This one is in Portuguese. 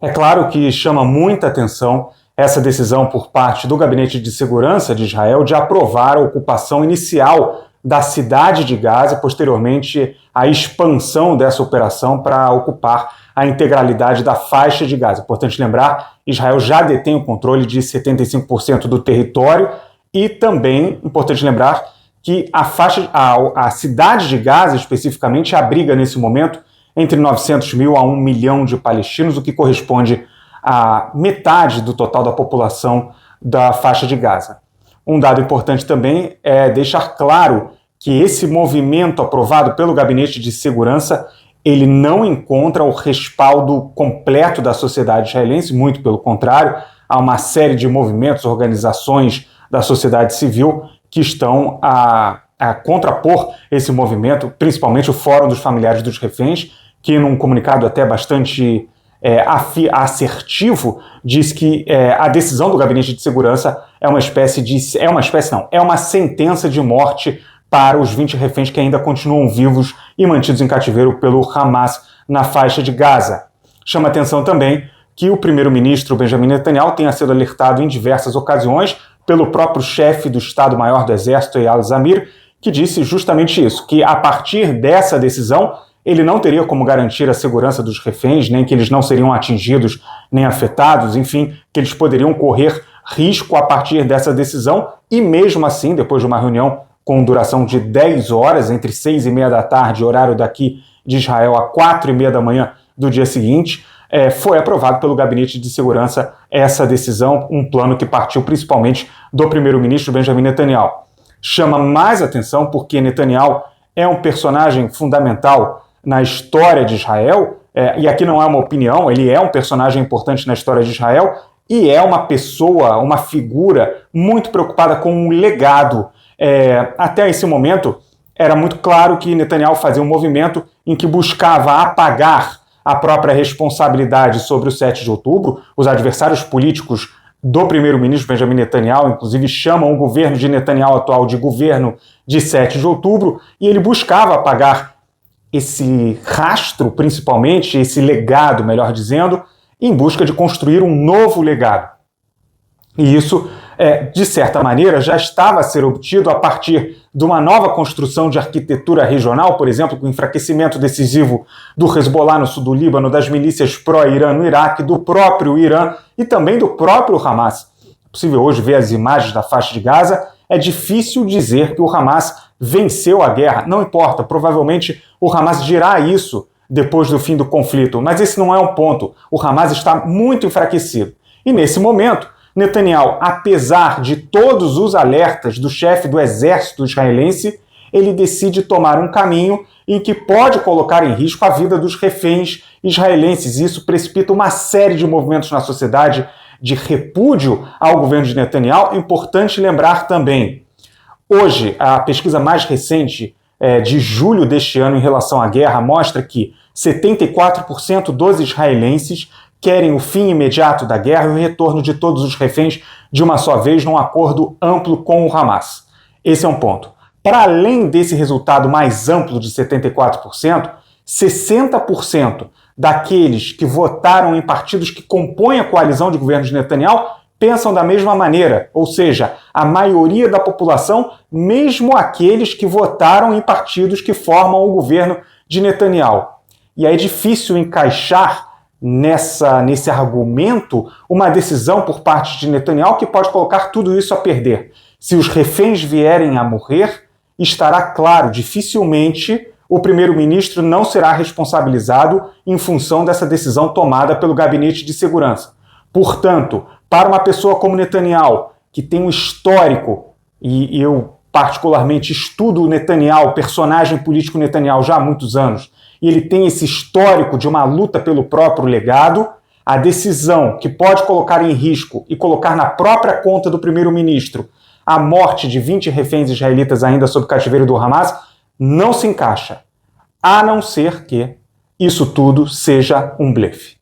É claro que chama muita atenção essa decisão por parte do Gabinete de Segurança de Israel de aprovar a ocupação inicial da cidade de Gaza e, posteriormente, a expansão dessa operação para ocupar a integralidade da faixa de Gaza. Importante lembrar, Israel já detém o controle de 75% do território e também, importante lembrar, que a cidade de Gaza, especificamente, abriga nesse momento entre 900 mil a 1 milhão de palestinos, o que corresponde a metade do total da população da faixa de Gaza. Um dado importante também é deixar claro que esse movimento aprovado pelo Gabinete de Segurança, ele não encontra o respaldo completo da sociedade israelense, muito pelo contrário, há uma série de movimentos, organizações da sociedade civil que estão a contrapor esse movimento, principalmente o Fórum dos Familiares dos Reféns, que num comunicado até bastante assertivo, diz que a decisão do Gabinete de Segurança é uma sentença de morte para os 20 reféns que ainda continuam vivos e mantidos em cativeiro pelo Hamas na faixa de Gaza. Chama atenção também que o primeiro-ministro Benjamin Netanyahu tenha sido alertado em diversas ocasiões pelo próprio chefe do Estado-Maior do Exército, Eyal Zamir, que disse justamente isso, que a partir dessa decisão ele não teria como garantir a segurança dos reféns, nem que eles não seriam atingidos nem afetados, enfim, que eles poderiam correr risco a partir dessa decisão e mesmo assim, depois de uma reunião com duração de 10 horas, entre 6h30 da tarde, horário daqui de Israel, a 4h30 da manhã do dia seguinte, foi aprovado pelo Gabinete de Segurança essa decisão, um plano que partiu principalmente do primeiro-ministro Benjamin Netanyahu. Chama mais atenção porque Netanyahu é um personagem fundamental na história de Israel, e aqui não é uma opinião, ele é um personagem importante na história de Israel e é uma pessoa, uma figura muito preocupada com um legado. Até esse momento, era muito claro que Netanyahu fazia um movimento em que buscava apagar a própria responsabilidade sobre o 7 de outubro. Os adversários políticos do primeiro-ministro Benjamin Netanyahu, inclusive, chamam o governo de Netanyahu atual de governo de 7 de outubro, e ele buscava apagar esse rastro, principalmente, esse legado, melhor dizendo, em busca de construir um novo legado. E isso, de certa maneira, já estava a ser obtido a partir de uma nova construção de arquitetura regional, por exemplo, com o enfraquecimento decisivo do Hezbollah no sul do Líbano, das milícias pró-Irã no Iraque, do próprio Irã e também do próprio Hamas. É possível hoje ver as imagens da faixa de Gaza. É difícil dizer que o Hamas venceu a guerra. Não importa, provavelmente o Hamas dirá isso depois do fim do conflito, mas esse não é um ponto. O Hamas está muito enfraquecido. E nesse momento, Netanyahu, apesar de todos os alertas do chefe do exército israelense, ele decide tomar um caminho em que pode colocar em risco a vida dos reféns israelenses. Isso precipita uma série de movimentos na sociedade de repúdio ao governo de Netanyahu. É importante lembrar também, hoje, a pesquisa mais recente de julho deste ano em relação à guerra mostra que 74% dos israelenses querem o fim imediato da guerra e o retorno de todos os reféns de uma só vez num acordo amplo com o Hamas. Esse é um ponto. Para além desse resultado mais amplo de 74%, 60% daqueles que votaram em partidos que compõem a coalizão de governo de Netanyahu pensam da mesma maneira, ou seja, a maioria da população, mesmo aqueles que votaram em partidos que formam o governo de Netanyahu. E aí é difícil encaixar nesse argumento uma decisão por parte de Netanyahu que pode colocar tudo isso a perder. Se os reféns vierem a morrer, estará claro, dificilmente o primeiro-ministro não será responsabilizado em função dessa decisão tomada pelo Gabinete de Segurança. Portanto, para uma pessoa como Netanyahu, que tem um histórico, e eu particularmente estudo o Netanyahu, o personagem político Netanyahu já há muitos anos, e ele tem esse histórico de uma luta pelo próprio legado, a decisão que pode colocar em risco e colocar na própria conta do primeiro-ministro a morte de 20 reféns israelitas ainda sob cativeiro do Hamas, não se encaixa, a não ser que isso tudo seja um blefe.